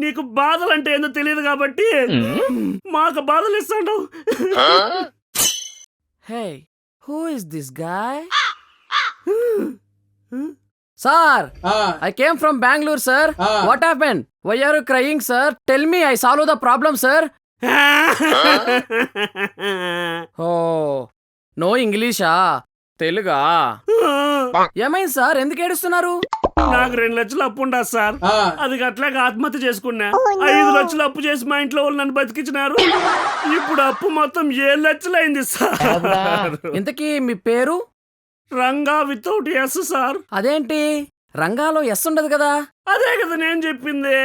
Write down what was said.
నీకు బాధలంటే ఏందో తెలియదు కాబట్టి మాకు బాధలు ఇస్తాడు. Hey, who is this guy? Sir, I came from Bangalore, sir. What happened? Why are you crying, sir? Tell me, I solve the problem, sir. Oh, no English, తెలుగా? ఏమైంది sir, ఎందుకు ఏడుస్తున్నారు? నాకు 2 లక్షలు అప్పు ఉండా సార్, అది అట్లాగా ఆత్మహత్య చేసుకున్నా. 5 లక్షలు అప్పు చేసి మా ఇంట్లో వాళ్ళు నన్ను బతికించినారు. ఇప్పుడు అప్పు మొత్తం 7 లక్షలు అయింది సార్. ఇంతకీ మీ పేరు? Ranga without S sir. అదేంటి, రంగాలో ఎస్ ఉండదు కదా? అదే కదా నేను చెప్పింది.